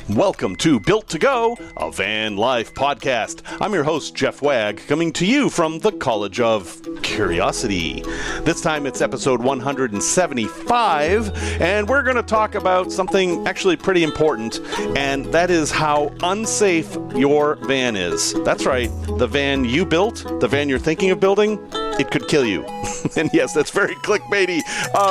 Welcome to Built to Go, a van life podcast. I'm your host, Jeff Wagg, coming to you from the College of Curiosity. This time it's episode 175, and we're going to talk about something actually pretty important, and that is how unsafe your van is. That's right, the van you built, the van you're thinking of building, it could kill you. And yes, that's very clickbaity.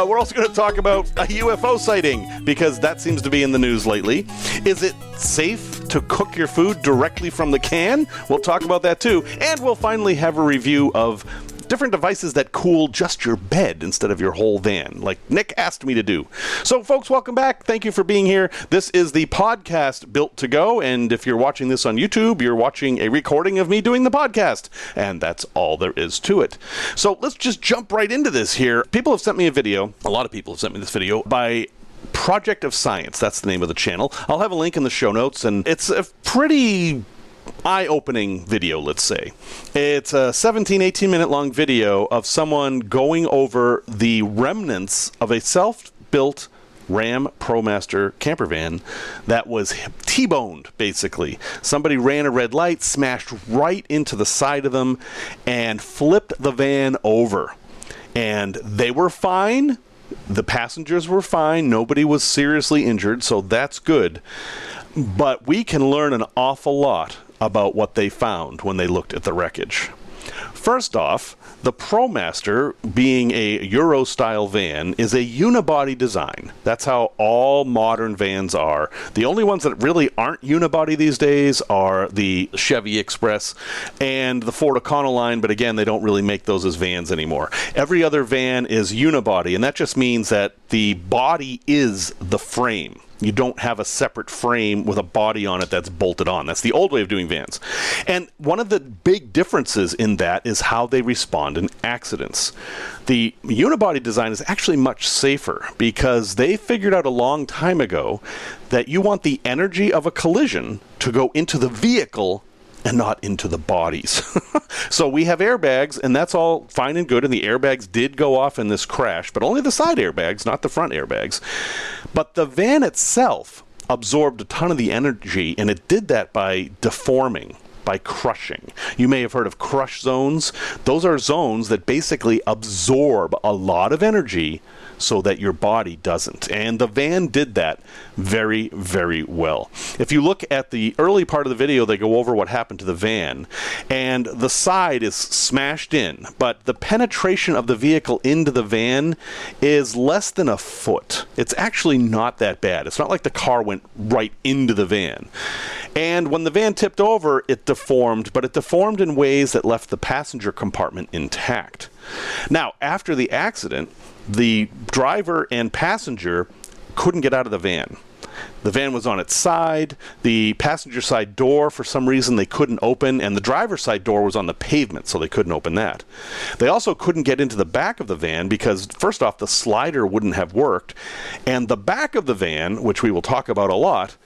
We're also going to talk about a UFO sighting, because that seems to be in the news lately. Is it safe to cook your food directly from the can? We'll talk about that too. And we'll finally have a review of different devices that cool just your bed instead of your whole van, like Nick asked me to do. So folks, welcome back. Thank you for being here. This is the podcast Built to Go, and if you're watching this on YouTube, you're watching a recording of me doing the podcast, and that's all there is to it. So let's just jump right into this here. People have sent me a video, a lot of people have sent me this video, by Project of Science. That's the name of the channel. I'll have a link in the show notes, and it's a pretty eye-opening video, let's say. It's a 18 minute long video of someone going over the remnants of a self-built Ram ProMaster campervan that was T-boned, basically. Somebody ran a red light, smashed right into the side of them, and flipped the van over. And they were fine. The passengers were fine. Nobody was seriously injured, so that's good. But we can learn an awful lot about what they found when they looked at the wreckage. First off, the ProMaster, being a Euro-style van, is a unibody design. That's how all modern vans are. The only ones that really aren't unibody these days are the Chevy Express and the Ford Econoline, but again, they don't really make those as vans anymore. Every other van is unibody, and that just means that the body is the frame. You don't have a separate frame with a body on it that's bolted on. That's the old way of doing vans. And one of the big differences in that is how they respond in accidents. The unibody design is actually much safer because they figured out a long time ago that you want the energy of a collision to go into the vehicle and not into the bodies. So we have airbags, and that's all fine and good, and the airbags did go off in this crash, but only the side airbags, not the front airbags. But the van itself absorbed a ton of the energy, and it did that by deforming, by crushing. You may have heard of crush zones. Those are zones that basically absorb a lot of energy so that your body doesn't. And the van did that very, very well. If you look at the early part of the video, they go over what happened to the van, and the side is smashed in, but the penetration of the vehicle into the van is less than a foot. It's actually not that bad. It's not like the car went right into the van. And when the van tipped over, it deformed, but it deformed in ways that left the passenger compartment intact. Now, after the accident, the driver and passenger couldn't get out of the van. The van was on its side. The passenger side door, for some reason, they couldn't open, and the driver's side door was on the pavement, so they couldn't open that. They also couldn't get into the back of the van because, first off, the slider wouldn't have worked, and the back of the van, which we will talk about a lot,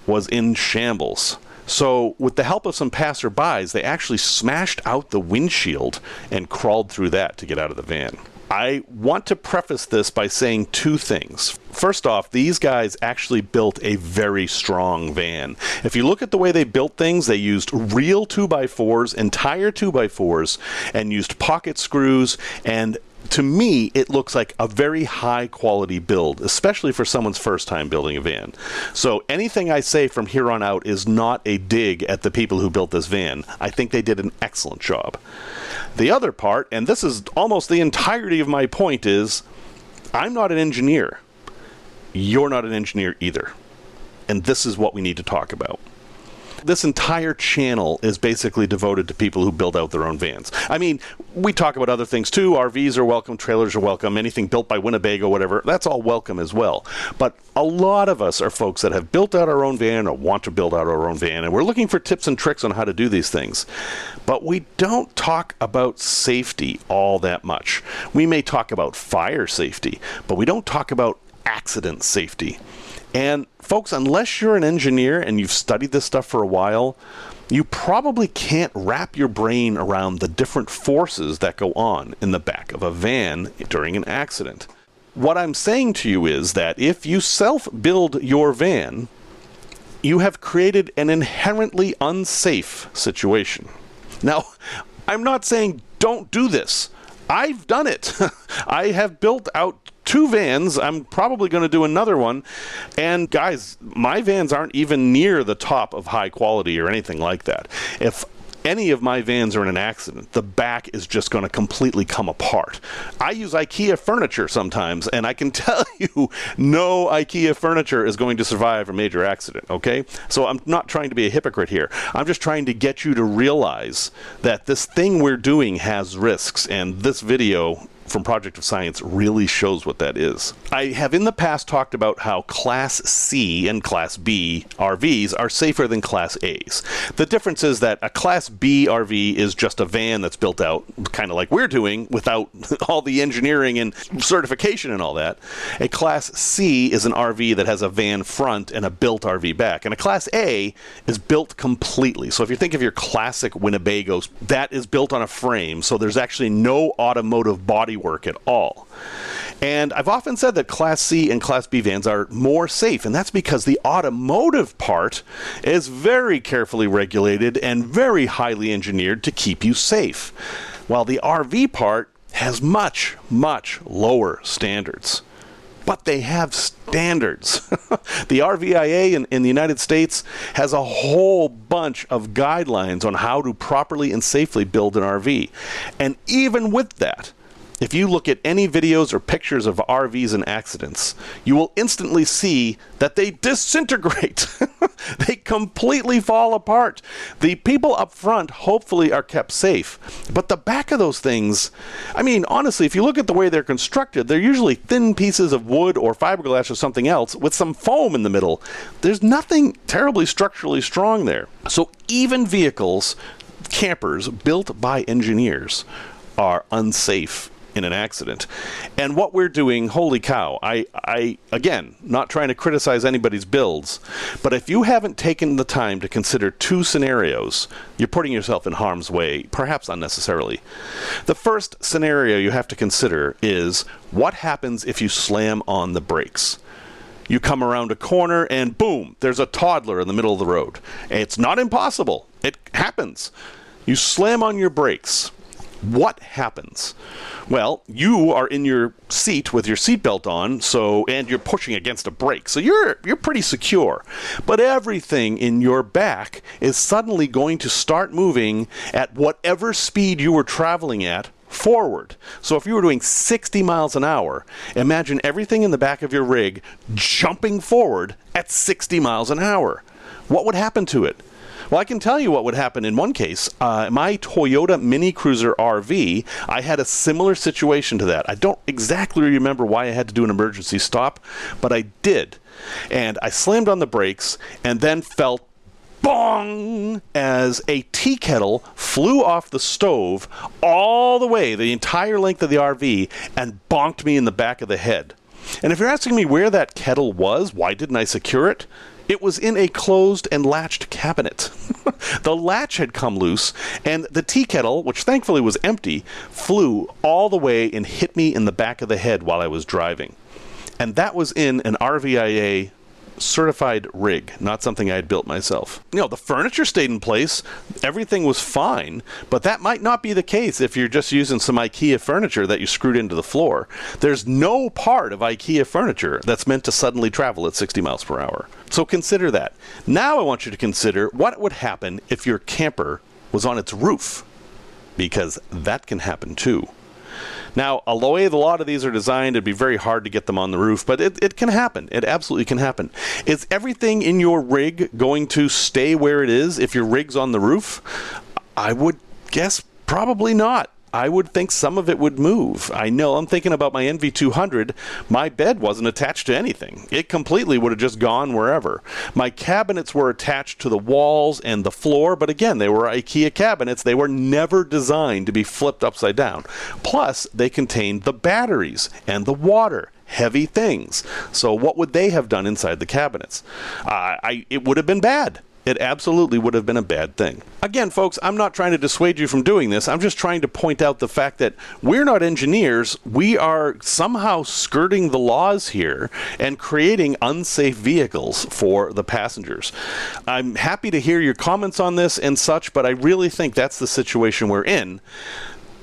was in shambles. So, with the help of some passerbys, they actually smashed out the windshield and crawled through that to get out of the van. I want to preface this by saying two things. First off, these guys actually built a very strong van. If you look at the way they built things, they used real 2x4s, entire 2x4s, and used pocket screws, and to me, it looks like a very high-quality build, especially for someone's first time building a van. So anything I say from here on out is not a dig at the people who built this van. I think they did an excellent job. The other part, and this is almost the entirety of my point, is I'm not an engineer. You're not an engineer either. And this is what we need to talk about. This entire channel is basically devoted to people who build out their own vans. I mean, we talk about other things too. RVs are welcome, trailers are welcome, anything built by Winnebago, whatever, that's all welcome as well. But a lot of us are folks that have built out our own van or want to build out our own van, and we're looking for tips and tricks on how to do these things. But we don't talk about safety all that much. We may talk about fire safety, but we don't talk about accident safety. And folks, unless you're an engineer and you've studied this stuff for a while, you probably can't wrap your brain around the different forces that go on in the back of a van during an accident. What I'm saying to you is that if you self-build your van, you have created an inherently unsafe situation. Now, I'm not saying don't do this. I've done it. I have built out 2 vans. I'm probably going to do another one. And guys, my vans aren't even near the top of high quality or anything like that. If any of my vans are in an accident, the back is just going to completely come apart. I use IKEA furniture sometimes, and I can tell you no IKEA furniture is going to survive a major accident, okay? So I'm not trying to be a hypocrite here. I'm just trying to get you to realize that this thing we're doing has risks, and this video from Project of Science really shows what that is. I have in the past talked about how Class C and Class B RVs are safer than Class A's. The difference is that a Class B RV is just a van that's built out, kind of like we're doing, without all the engineering and certification and all that. A Class C is an RV that has a van front and a built RV back. And a Class A is built completely. So if you think of your classic Winnebagos, that is built on a frame, so there's actually no automotive bodywork at all. And I've often said that Class C and Class B vans are more safe, and that's because the automotive part is very carefully regulated and very highly engineered to keep you safe, while the RV part has much, much lower standards. But they have standards. The RVIA in the United States has a whole bunch of guidelines on how to properly and safely build an RV. And even with that, if you look at any videos or pictures of RVs in accidents, you will instantly see that they disintegrate. They completely fall apart. The people up front hopefully are kept safe, but the back of those things, I mean, honestly, if you look at the way they're constructed, they're usually thin pieces of wood or fiberglass or something else with some foam in the middle. There's nothing terribly structurally strong there. So even vehicles, campers built by engineers, are unsafe in an accident. And what we're doing, holy cow, I again, not trying to criticize anybody's builds, but if you haven't taken the time to consider 2 scenarios, you're putting yourself in harm's way, perhaps unnecessarily. The first scenario you have to consider is, what happens if you slam on the brakes? You come around a corner and boom, there's a toddler in the middle of the road. It's not impossible. It happens. You slam on your brakes. What happens? Well, you are in your seat with your seatbelt on, and you're pushing against a brake, so you're pretty secure. But everything in your back is suddenly going to start moving at whatever speed you were traveling at forward. So if you were doing 60 miles an hour, imagine everything in the back of your rig jumping forward at 60 miles an hour. What would happen to it? Well, I can tell you what would happen in one case. My Toyota Mini Cruiser RV, I had a similar situation to that. I don't exactly remember why I had to do an emergency stop, but I did. And I slammed on the brakes and then felt bong as a tea kettle flew off the stove all the way, the entire length of the RV, and bonked me in the back of the head. And if you're asking me where that kettle was, why didn't I secure it? It was in a closed and latched cabinet. The latch had come loose, and the tea kettle, which thankfully was empty, flew all the way and hit me in the back of the head while I was driving. And that was in an RVIA certified rig, not something I had built myself. You know, the furniture stayed in place, everything was fine, but that might not be the case if you're just using some IKEA furniture that you screwed into the floor. There's no part of IKEA furniture that's meant to suddenly travel at 60 miles per hour. So consider that. Now I want you to consider what would happen if your camper was on its roof, because that can happen too. Now, a way a lot of these are designed, it'd be very hard to get them on the roof, but it can happen. It absolutely can happen. Is everything in your rig going to stay where it is if your rig's on the roof? I would guess probably not. I would think some of it would move. I know, I'm thinking about my NV200. My bed wasn't attached to anything. It completely would have just gone wherever. My cabinets were attached to the walls and the floor, but again, they were IKEA cabinets. They were never designed to be flipped upside down. Plus, they contained the batteries and the water. Heavy things. So what would they have done inside the cabinets? It would have been bad. it absolutely would have been a bad thing. Again, folks, I'm not trying to dissuade you from doing this. I'm just trying to point out the fact that we're not engineers. We are somehow skirting the laws here and creating unsafe vehicles for the passengers. I'm happy to hear your comments on this and such, but I really think that's the situation we're in.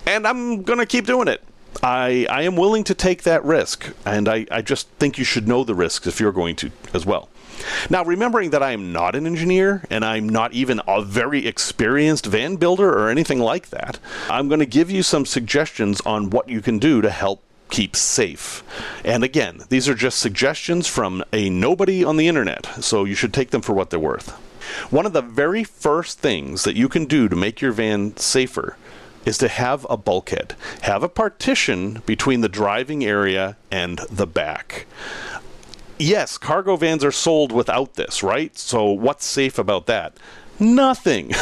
And I'm going to keep doing it. I am willing to take that risk, and I just think you should know the risks if you're going to as well. Now, remembering that I am not an engineer, and I'm not even a very experienced van builder or anything like that, I'm going to give you some suggestions on what you can do to help keep safe. And again, these are just suggestions from a nobody on the internet, so you should take them for what they're worth. One of the very first things that you can do to make your van safer is to have a bulkhead. Have a partition between the driving area and the back. Yes, cargo vans are sold without this, right? So what's safe about that? Nothing.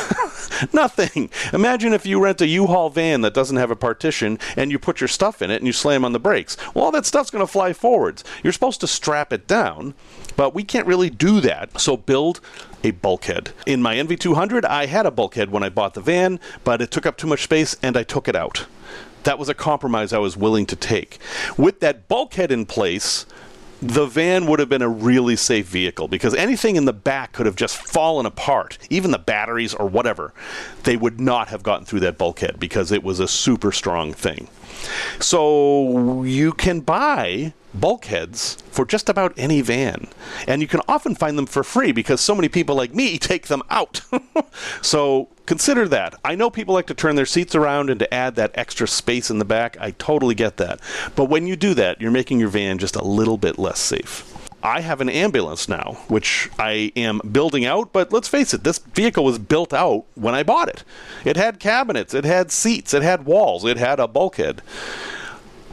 Nothing. Imagine if you rent a U-Haul van that doesn't have a partition and you put your stuff in it and you slam on the brakes. Well, all that stuff's going to fly forwards. You're supposed to strap it down, but we can't really do that. So build a bulkhead. In my NV200, I had a bulkhead when I bought the van, but it took up too much space and I took it out. That was a compromise I was willing to take. With that bulkhead in place, the van would have been a really safe vehicle because anything in the back could have just fallen apart, even the batteries or whatever. They would not have gotten through that bulkhead because it was a super strong thing. So you can buy bulkheads for just about any van, and you can often find them for free because so many people like me take them out. So consider that. I know people like to turn their seats around and to add that extra space in the back. I totally get that. But when you do that, you're making your van just a little bit less safe. I have an ambulance now, which I am building out, but let's face it, this vehicle was built out when I bought it. It had cabinets, it had seats, it had walls, it had a bulkhead.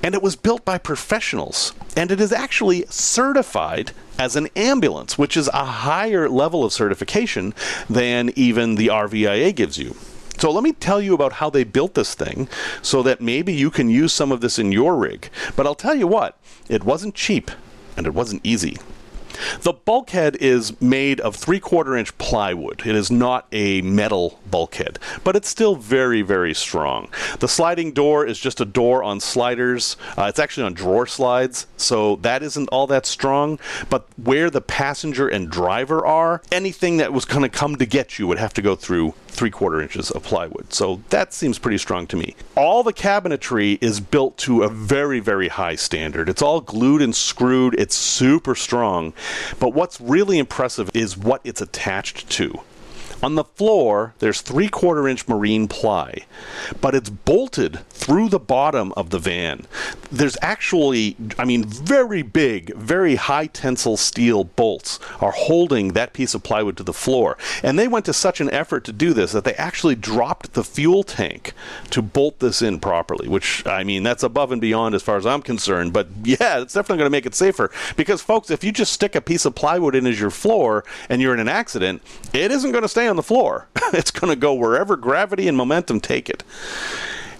And it was built by professionals, and it is actually certified as an ambulance, which is a higher level of certification than even the RVIA gives you. So let me tell you about how they built this thing so that maybe you can use some of this in your rig. But I'll tell you what, it wasn't cheap. And it wasn't easy. The bulkhead is made of 3/4 inch plywood. It is not a metal bulkhead, but it's still very, very strong. The sliding door is just a door on sliders. It's actually on drawer slides, so that isn't all that strong. But where the passenger and driver are, anything that was going to come to get you would have to go through 3/4 inches of plywood. So that seems pretty strong to me. All the cabinetry is built to a very, very high standard. It's all glued and screwed. It's super strong. But what's really impressive is what it's attached to. On the floor, there's 3/4 inch marine ply, but it's bolted through the bottom of the van. There's actually, very big, very high tensile steel bolts are holding that piece of plywood to the floor. And they went to such an effort to do this that they actually dropped the fuel tank to bolt this in properly, which, that's above and beyond as far as I'm concerned. But yeah, it's definitely going to make it safer. Because, folks, if you just stick a piece of plywood in as your floor and you're in an accident, it isn't going to stay on the floor. It's going to go wherever gravity and momentum take it.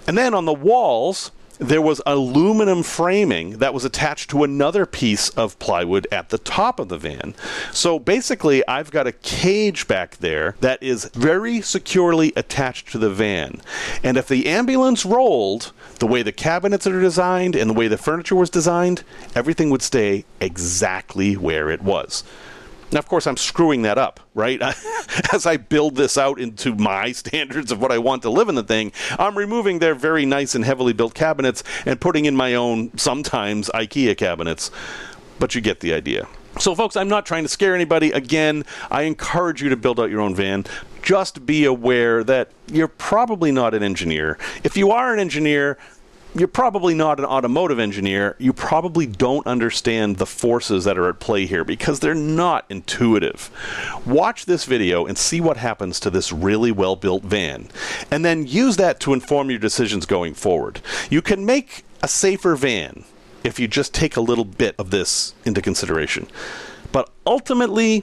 And then on the walls, there was aluminum framing that was attached to another piece of plywood at the top of the van. So basically, I've got a cage back there that is very securely attached to the van. And if the ambulance rolled, the way the cabinets are designed and the way the furniture was designed, everything would stay exactly where it was. Now, of course, I'm screwing that up, right? As I build this out into my standards of what I want to live in the thing, I'm removing their very nice and heavily built cabinets and putting in my own, sometimes, IKEA cabinets. But you get the idea. So, folks, I'm not trying to scare anybody. Again, I encourage you to build out your own van. Just be aware that you're probably not an engineer. If you are an engineer, you're probably not an automotive engineer. You probably don't understand the forces that are at play here because they're not intuitive. Watch this video and see what happens to this really well-built van, and then use that to inform your decisions going forward. You can make a safer van if you just take a little bit of this into consideration. But ultimately,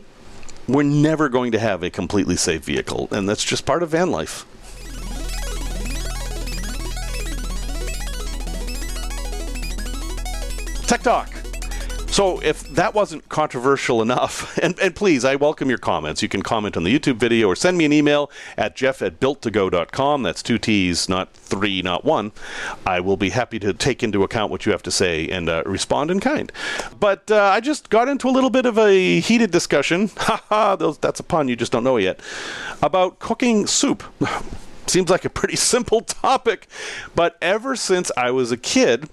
we're never going to have a completely safe vehicle, and that's just part of van life. Tech Talk. So if that wasn't controversial enough, and please, I welcome your comments. You can comment on the YouTube video or send me an email at jeff@builttogo.com. That's 2 T's, not 3, not 1. I will be happy to take into account what you have to say and respond in kind. But I just got into a little bit of a heated discussion, that's a pun, you just don't know yet, about cooking soup. Seems like a pretty simple topic, but ever since I was a kid,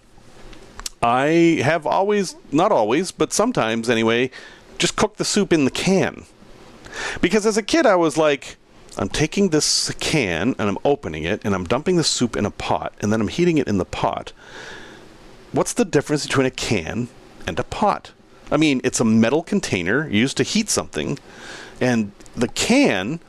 I have always, not always, but sometimes anyway, just cooked the soup in the can. Because as a kid, I was like, I'm taking this can and I'm opening it and I'm dumping the soup in a pot and then I'm heating it in the pot. What's the difference between a can and a pot? I mean, it's a metal container used to heat something, and the can...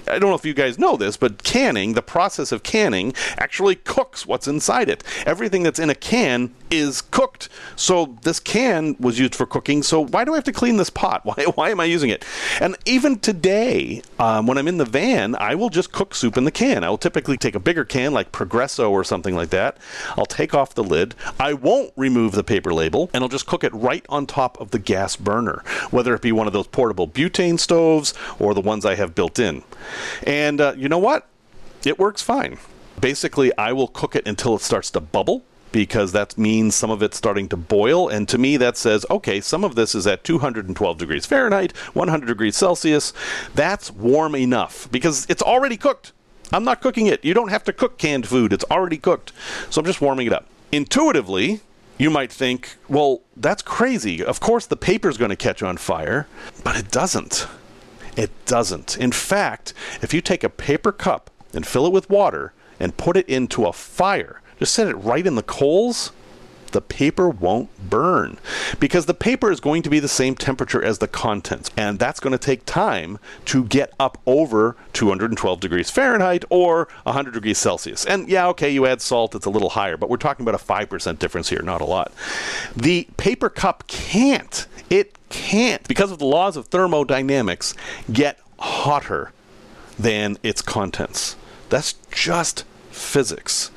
I don't know if you guys know this, but canning, the process of canning, actually cooks what's inside it. Everything that's in a can is cooked. So this can was used for cooking, so why do I have to clean this pot? Why am I using it? And even today, when I'm in the van, I will just cook soup in the can. I will typically take a bigger can, like Progresso or something like that. I'll take off the lid. I won't remove the paper label, and I'll just cook it right on top of the gas burner, whether it be one of those portable butane stoves or the ones I have built in. And you know what? It works fine. Basically, I will cook it until it starts to bubble, because that means some of it's starting to boil. And to me, that says, okay, some of this is at 212 degrees Fahrenheit, 100 degrees Celsius. That's warm enough because it's already cooked. I'm not cooking it. You don't have to cook canned food. It's already cooked. So I'm just warming it up. Intuitively, you might think, well, that's crazy. Of course, the paper's going to catch on fire, but it doesn't. It doesn't. In fact, if you take a paper cup and fill it with water and put it into a fire, just set it right in the coals, the paper won't burn, because the paper is going to be the same temperature as the contents, and that's going to take time to get up over 212 degrees Fahrenheit or 100 degrees Celsius. And yeah, okay, you add salt, it's a little higher, but we're talking about a 5% difference here, not a lot. The paper cup can't, because of the laws of thermodynamics, get hotter than its contents. That's just physics.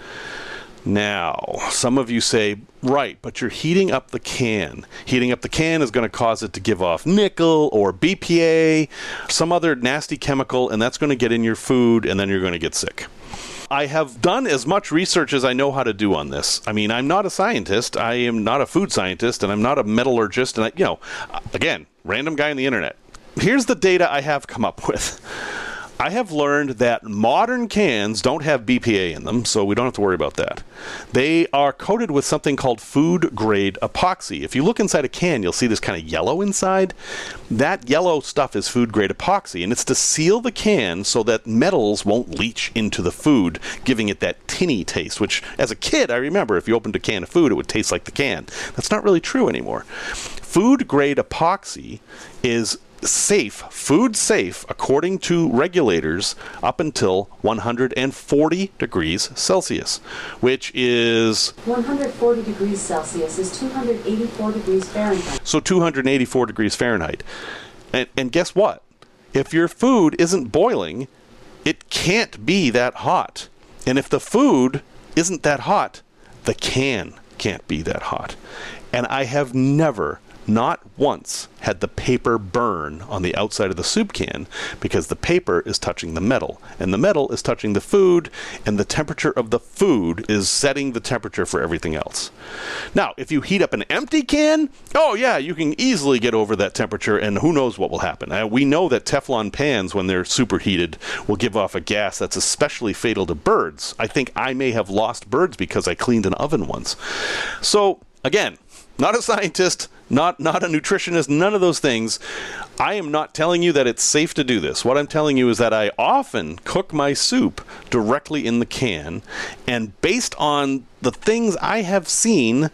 Now, some of you say, right, but you're heating up the can. Heating up the can is going to cause it to give off nickel or BPA, some other nasty chemical, and that's going to get in your food, and then you're going to get sick. I have done as much research as I know how to do on this. I mean, I'm not a scientist. I am not a food scientist, and I'm not a metallurgist. And again, random guy on the internet. Here's the data I have come up with. I have learned that modern cans don't have BPA in them, so we don't have to worry about that. They are coated with something called food-grade epoxy. If you look inside a can, you'll see this kind of yellow inside. That yellow stuff is food-grade epoxy, and it's to seal the can so that metals won't leach into the food, giving it that tinny taste, which, as a kid, I remember if you opened a can of food, it would taste like the can. That's not really true anymore. Food-grade epoxy is safe, food safe, according to regulators, up until 140 degrees Celsius, which is... 140 degrees Celsius is 284 degrees Fahrenheit. So 284 degrees Fahrenheit. And guess what? If your food isn't boiling, it can't be that hot. And if the food isn't that hot, the can can't be that hot. And I have never, not once, had the paper burn on the outside of the soup can, because the paper is touching the metal, and the metal is touching the food, and the temperature of the food is setting the temperature for everything else. Now, if you heat up an empty can, oh yeah, you can easily get over that temperature, and who knows what will happen. We know that Teflon pans, when they're superheated, will give off a gas that's especially fatal to birds. I think I may have lost birds because I cleaned an oven once. So, again, not a scientist, not a nutritionist, none of those things. I am not telling you that it's safe to do this. What I'm telling you is that I often cook my soup directly in the can, and based on the things I have seen,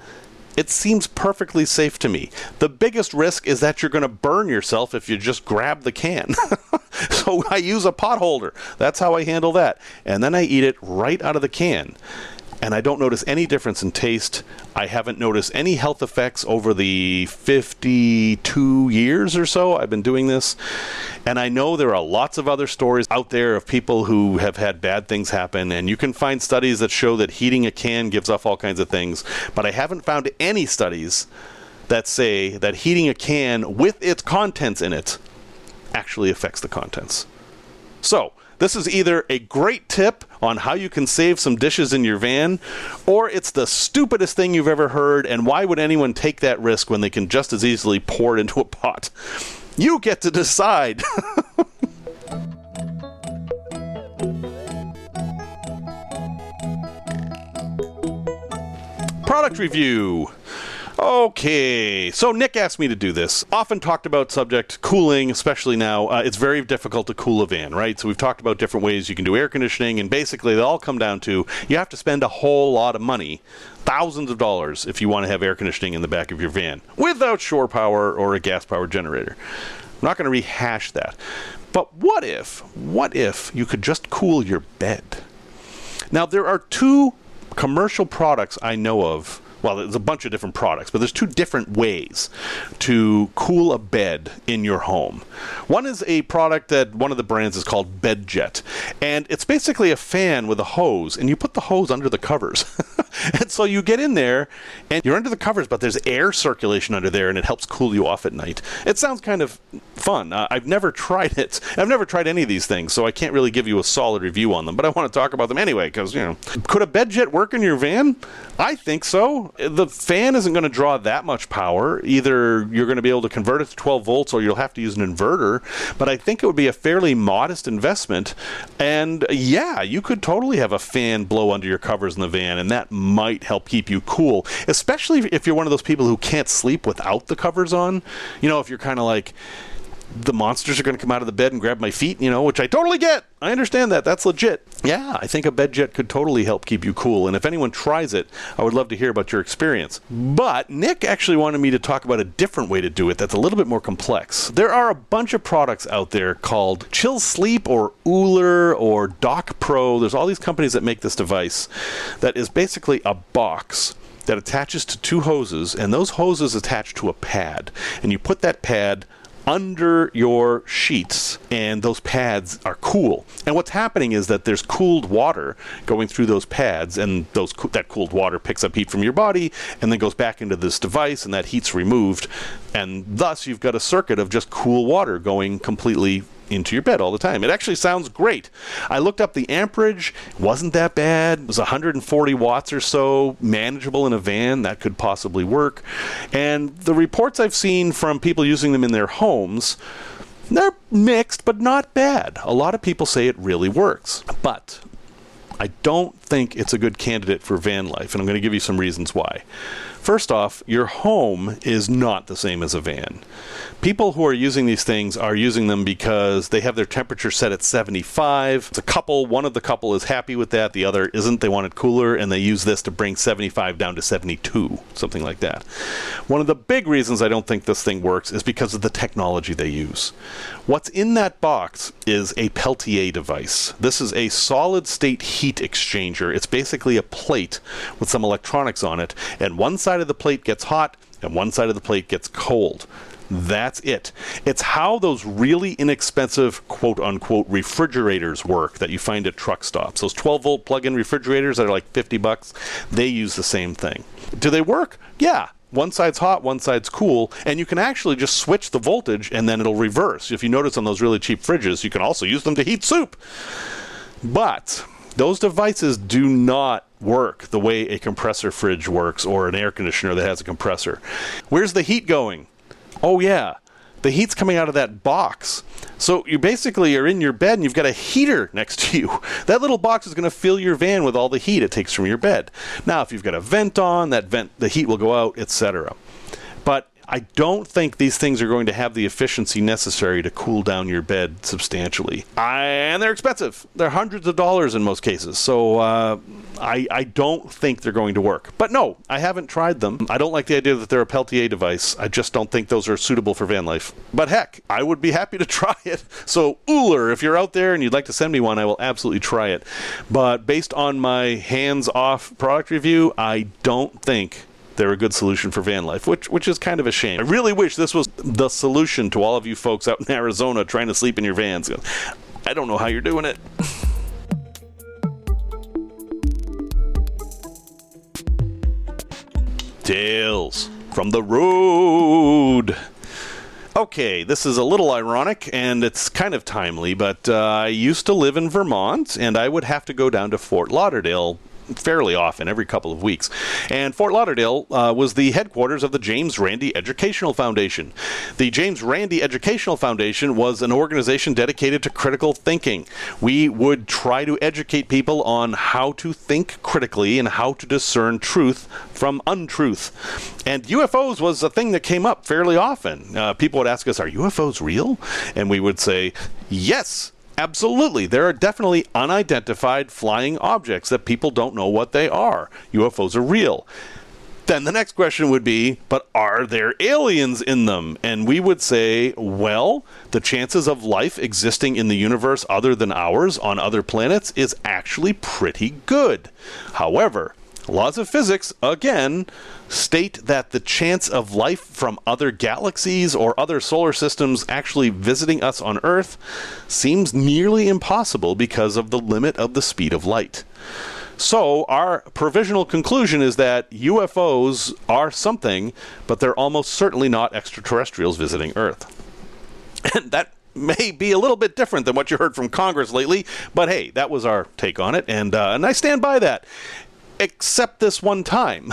it seems perfectly safe to me. The biggest risk is that you're going to burn yourself if you just grab the can. So I use a pot holder. That's how I handle that. And then I eat it right out of the can. And I don't notice any difference in taste. I haven't noticed any health effects over the 52 years or so I've been doing this. And I know there are lots of other stories out there of people who have had bad things happen. And you can find studies that show that heating a can gives off all kinds of things. But I haven't found any studies that say that heating a can with its contents in it actually affects the contents. So, this is either a great tip on how you can save some dishes in your van, or it's the stupidest thing you've ever heard, and why would anyone take that risk when they can just as easily pour it into a pot? You get to decide. Product review. Okay, so Nick asked me to do this. Often talked about subject cooling, especially now. It's very difficult to cool a van, right? So we've talked about different ways you can do air conditioning, and basically they all come down to you have to spend a whole lot of money, thousands of dollars, if you want to have air conditioning in the back of your van without shore power or a gas-powered generator. I'm not going to rehash that. But what if you could just cool your bed? Now, there are two commercial products I know of. Well, there's a bunch of different products, but there's two different ways to cool a bed in your home. One is a product that one of the brands is called BedJet, and it's basically a fan with a hose, and you put the hose under the covers. And so you get in there, and you're under the covers, but there's air circulation under there, and it helps cool you off at night. It sounds kind of fun. I've never tried it. I've never tried any of these things, so I can't really give you a solid review on them, but I want to talk about them anyway, because, could a BedJet work in your van? I think so. The fan isn't going to draw that much power. Either you're going to be able to convert it to 12 volts or you'll have to use an inverter, but I think it would be a fairly modest investment. And yeah, you could totally have a fan blow under your covers in the van, and that might help keep you cool, especially if you're one of those people who can't sleep without the covers on. If you're kind of like, the monsters are going to come out of the bed and grab my feet, which I totally get. I understand that. That's legit. Yeah, I think a BedJet could totally help keep you cool. And if anyone tries it, I would love to hear about your experience. But Nick actually wanted me to talk about a different way to do it that's a little bit more complex. There are a bunch of products out there called Chill Sleep or Uller or Doc Pro. There's all these companies that make this device that is basically a box that attaches to two hoses, and those hoses attach to a pad. And you put that pad under your sheets, and those pads are cool. And what's happening is that there's cooled water going through those pads, and that cooled water picks up heat from your body and then goes back into this device, and that heat's removed, and thus you've got a circuit of just cool water going completely into your bed all the time. It actually sounds great. I looked up the amperage. It wasn't that bad. It was 140 watts or so, manageable in a van. That could possibly work. And the reports I've seen from people using them in their homes, they're mixed, but not bad. A lot of people say it really works. But I don't think it's a good candidate for van life, and I'm going to give you some reasons why. First off, your home is not the same as a van. People who are using these things are using them because they have their temperature set at 75. It's a couple. One of the couple is happy with that. The other isn't. They want it cooler, and they use this to bring 75 down to 72, something like that. One of the big reasons I don't think this thing works is because of the technology they use. What's in that box is a Peltier device. This is a solid-state heat exchanger. It's basically a plate with some electronics on it, and one side of the plate gets hot, and one side of the plate gets cold. That's it. It's how those really inexpensive quote-unquote refrigerators work that you find at truck stops. Those 12-volt plug-in refrigerators that are like $50, they use the same thing. Do they work? Yeah. One side's hot, one side's cool, and you can actually just switch the voltage and then it'll reverse. If you notice on those really cheap fridges, you can also use them to heat soup. But those devices do not work the way a compressor fridge works or an air conditioner that has a compressor. Where's the heat going? Oh yeah, the heat's coming out of that box. So you basically are in your bed and you've got a heater next to you. That little box is going to fill your van with all the heat it takes from your bed. Now, if you've got a vent on, the heat will go out, etc. But I don't think these things are going to have the efficiency necessary to cool down your bed substantially. And they're expensive. They're hundreds of dollars in most cases. So I don't think they're going to work. But no, I haven't tried them. I don't like the idea that they're a Peltier device. I just don't think those are suitable for van life. But heck, I would be happy to try it. So Uller, if you're out there and you'd like to send me one, I will absolutely try it. But based on my hands-off product review, I don't think they're a good solution for van life, which is kind of a shame. I really wish this was the solution to all of you folks out in Arizona trying to sleep in your vans. I don't know how you're doing it. Tails. from the road. Okay, this is a little ironic, and it's kind of timely, but I used to live in Vermont, and I would have to go down to Fort Lauderdale fairly often, every couple of weeks. And Fort Lauderdale was the headquarters of the James Randi Educational Foundation. The James Randi Educational Foundation was an organization dedicated to critical thinking. We would try to educate people on how to think critically and how to discern truth from untruth. And UFOs was a thing that came up fairly often. People would ask us, are UFOs real? And we would say, yes. Absolutely. There are definitely unidentified flying objects that people don't know what they are. UFOs are real. Then the next question would be, but are there aliens in them? And we would say, well, the chances of life existing in the universe other than ours on other planets is actually pretty good. However, laws of physics, again, state that the chance of life from other galaxies or other solar systems actually visiting us on Earth seems nearly impossible because of the limit of the speed of light. So our provisional conclusion is that UFOs are something, but they're almost certainly not extraterrestrials visiting Earth. And that may be a little bit different than what you heard from Congress lately, but hey, that was our take on it, and I stand by that. Except this one time,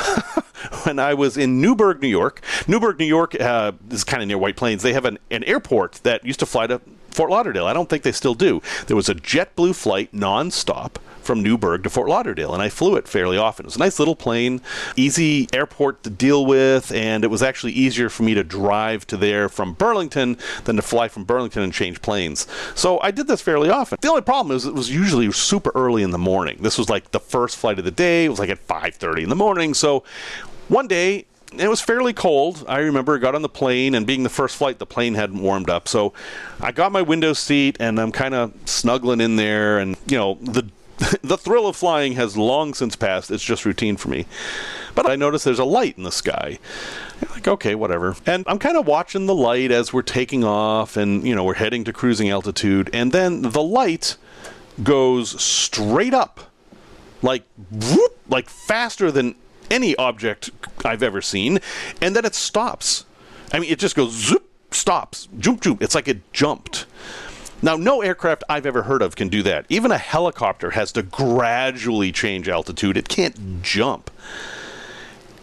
when I was in Newburgh, New York. Newburgh, New York is kind of near White Plains. They have an airport that used to fly to Fort Lauderdale. I don't think they still do. There was a JetBlue flight nonstop from Newburgh to Fort Lauderdale, and I flew it fairly often. It was a nice little plane, easy airport to deal with, and it was actually easier for me to drive to there from Burlington than to fly from Burlington and change planes. So I did this fairly often. The only problem is it was usually super early in the morning. This was like the first flight of the day. It was like at 5:30 in the morning. So one day, it was fairly cold. I remember I got on the plane, and being the first flight, the plane hadn't warmed up. So I got my window seat, and I'm kind of snuggling in there, and, you know, the thrill of flying has long since passed. It's just routine for me. But I noticed there's a light in the sky. I'm like, okay, whatever. And I'm kind of watching the light as we're taking off, and, you know, we're heading to cruising altitude. And then the light goes straight up, like, whoop, like faster than any object I've ever seen. And then it stops. I mean, it just goes zoop, stops, joop, joop. It's like it jumped. Now, no aircraft I've ever heard of can do that. Even a helicopter has to gradually change altitude. It can't jump.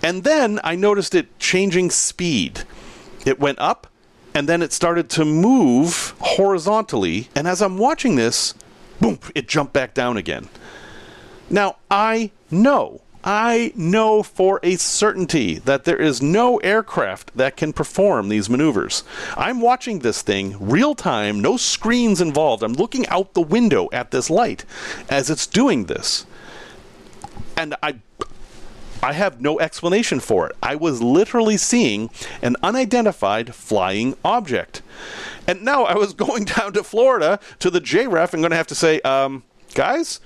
And then I noticed it changing speed. It went up, and then it started to move horizontally. And as I'm watching this, boom, it jumped back down again. Now, I know for a certainty that there is no aircraft that can perform these maneuvers. I'm watching this thing real time, no screens involved. I'm looking out the window at this light as it's doing this. And I have no explanation for it. I was literally seeing an unidentified flying object. And now I was going down to Florida to the JREF and going to have to say, guys,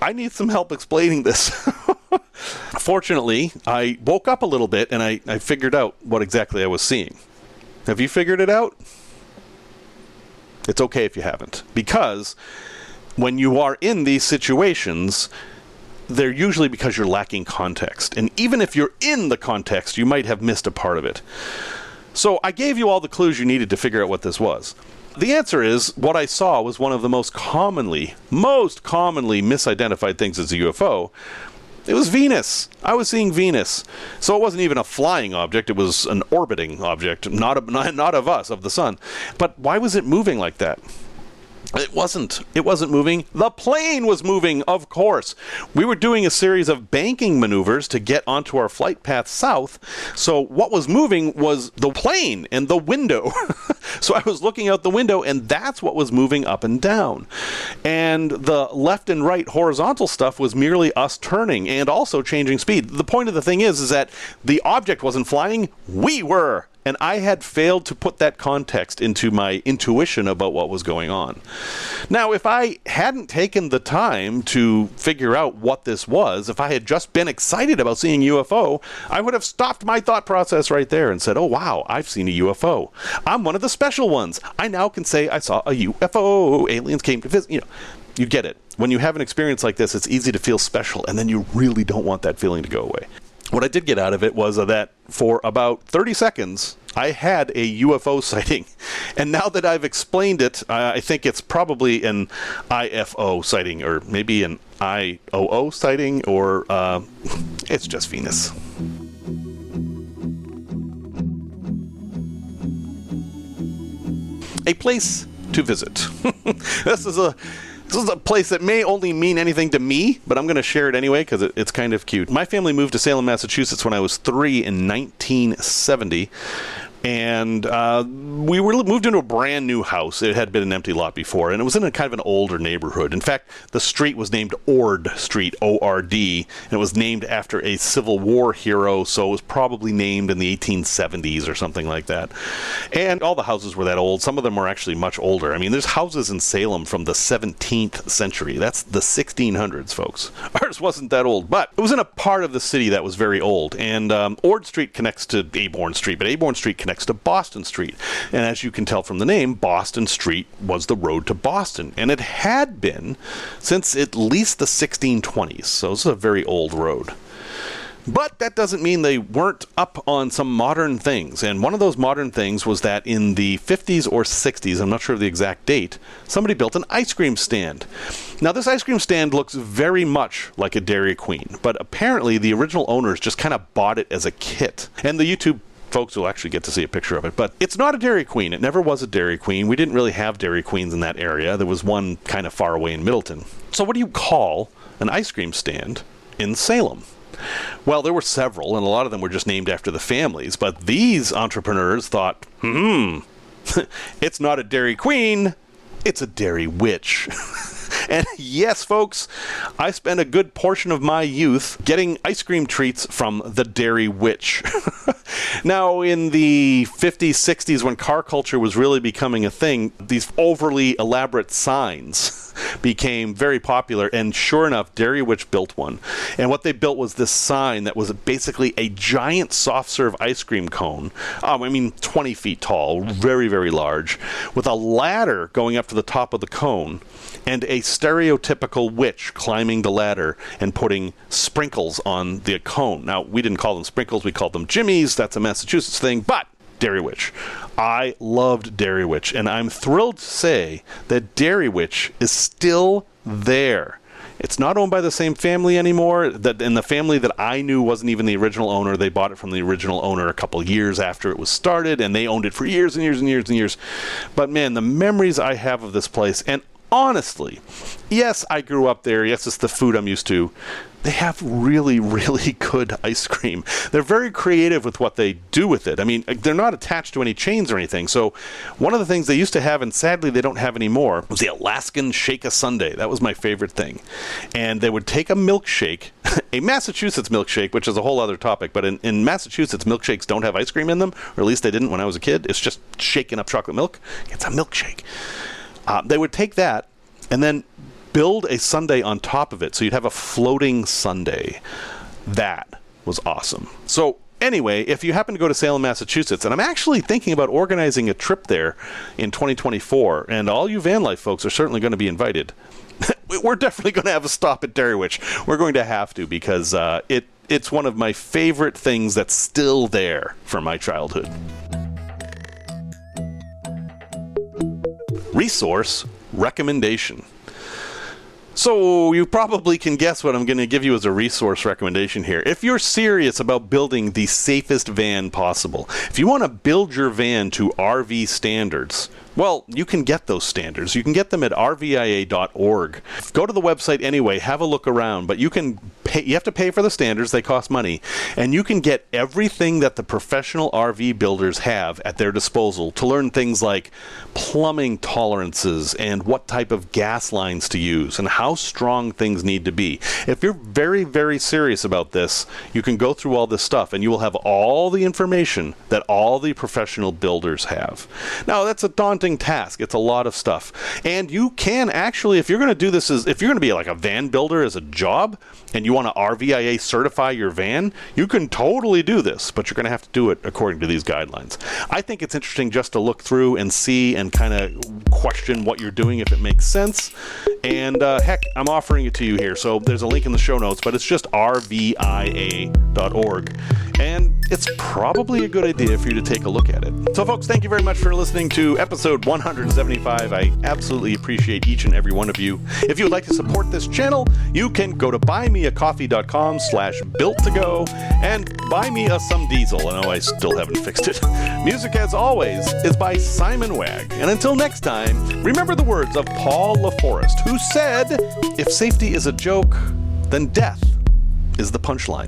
I need some help explaining this. Fortunately, I woke up a little bit and I figured out what exactly I was seeing. Have you figured it out? It's okay if you haven't. Because when you are in these situations, they're usually because you're lacking context. And even if you're in the context, you might have missed a part of it. So I gave you all the clues you needed to figure out what this was. The answer is, what I saw was one of the most commonly misidentified things as a UFO. It was Venus. I was seeing Venus. So it wasn't even a flying object. It was an orbiting object, not of us, of the sun. But why was it moving like that? It wasn't moving. The plane was moving, of course. We were doing a series of banking maneuvers to get onto our flight path south. So what was moving was the plane and the window. So I was looking out the window, and that's what was moving up and down. And the left and right horizontal stuff was merely us turning and also changing speed. The point of the thing is that the object wasn't flying. We were. And I had failed to put that context into my intuition about what was going on. Now, if I hadn't taken the time to figure out what this was, if I had just been excited about seeing a UFO, I would have stopped my thought process right there and said, oh, wow, I've seen a UFO. I'm one of the special ones. I now can say I saw a UFO. Aliens came to visit. You know, you get it. When you have an experience like this, it's easy to feel special, and then you really don't want that feeling to go away. What I did get out of it was that for about 30 seconds, I had a UFO sighting. And now that I've explained it, I think it's probably an IFO sighting, or maybe an IOO sighting, or it's just Venus. A place to visit. This is a place that may only mean anything to me, but I'm going to share it anyway because it's kind of cute. My family moved to Salem, Massachusetts when I was 3 in 1970. And we moved into a brand new house. It had been an empty lot before, and it was in a kind of an older neighborhood. In fact, the street was named Ord Street, O-R-D, and it was named after a Civil War hero, so it was probably named in the 1870s or something like that. And all the houses were that old. Some of them were actually much older. I mean, there's houses in Salem from the 17th century. That's the 1600s, folks. Ours wasn't that old, but it was in a part of the city that was very old. And Ord Street connects to Aborn Street, but Aborn Street connects to Boston Street. And as you can tell from the name, Boston Street was the road to Boston. And it had been since at least the 1620s. So this is a very old road. But that doesn't mean they weren't up on some modern things. And one of those modern things was that in the 50s or 60s, I'm not sure of the exact date, somebody built an ice cream stand. Now, this ice cream stand looks very much like a Dairy Queen, but apparently the original owners just kind of bought it as a kit. And the YouTube folks will actually get to see a picture of it. But it's not a Dairy Queen. It never was a Dairy Queen. We didn't really have Dairy Queens in that area. There was one kind of far away in Middleton. So what do you call an ice cream stand in Salem? Well, there were several, and a lot of them were just named after the families. But these entrepreneurs thought, it's not a Dairy Queen, it's a Dairy Witch. And yes, folks, I spent a good portion of my youth getting ice cream treats from the Dairy Witch. Now, in the 50s, 60s, when car culture was really becoming a thing, these overly elaborate signs became very popular, and sure enough, Dairy Witch built one. And what they built was this sign that was basically a giant soft-serve ice cream cone, 20 feet tall, very, very large, with a ladder going up to the top of the cone, and a stereotypical witch climbing the ladder and putting sprinkles on the cone. Now, we didn't call them sprinkles, we called them jimmies. That's a Massachusetts thing, but Dairy Witch. I loved Dairy Witch, and I'm thrilled to say that Dairy Witch is still there. It's not owned by the same family anymore, and the family that I knew wasn't even the original owner. They bought it from the original owner a couple of years after it was started, and they owned it for years and years and years and years. But man, the memories I have of this place, and honestly, yes, I grew up there. Yes, it's the food I'm used to. They have really, really good ice cream. They're very creative with what they do with it. I mean, they're not attached to any chains or anything. So one of the things they used to have, and sadly they don't have anymore, was the Alaskan Shake-a-Sundae. That was my favorite thing. And they would take a milkshake, a Massachusetts milkshake, which is a whole other topic, but in Massachusetts, milkshakes don't have ice cream in them, or at least they didn't when I was a kid. It's just shaking up chocolate milk. It's a milkshake. They would take that and then build a sundae on top of it, so you'd have a floating sundae. That was awesome. So anyway, if you happen to go to Salem, Massachusetts, and I'm actually thinking about organizing a trip there in 2024, and all you van life folks are certainly going to be invited. We're definitely going to have a stop at Dairy Witch. We're going to have to, because it's one of my favorite things that's still there from my childhood. Resource recommendation. So you probably can guess what I'm going to give you as a resource recommendation here. If you're serious about building the safest van possible, if you want to build your van to RV standards, well, you can get those standards. You can get them at rvia.org. Go to the website anyway, have a look around, but you can pay, you have to pay for the standards, they cost money, and you can get everything that the professional RV builders have at their disposal to learn things like plumbing tolerances and what type of gas lines to use and how strong things need to be. If you're very, very serious about this, you can go through all this stuff and you will have all the information that all the professional builders have. Now, that's a daunting daunting task. It's a lot of stuff. And you can actually, if you're going to do this, if you're going to be like a van builder as a job, and you want to RVIA certify your van, you can totally do this, but you're going to have to do it according to these guidelines. I think it's interesting just to look through and see and kind of question what you're doing, if it makes sense. And heck, I'm offering it to you here. So there's a link in the show notes, but it's just rvia.org. And it's probably a good idea for you to take a look at it. So folks, thank you very much for listening to episode 175. I absolutely appreciate each and every one of you. If you would like to support this channel, you can go to buymeacoffee.com/built2go and buy me a some diesel. I know I still haven't fixed it. Music, as always, is by Simon Wagg. And until next time, remember the words of Paul LaForest, who said, "If safety is a joke, then death is the punchline."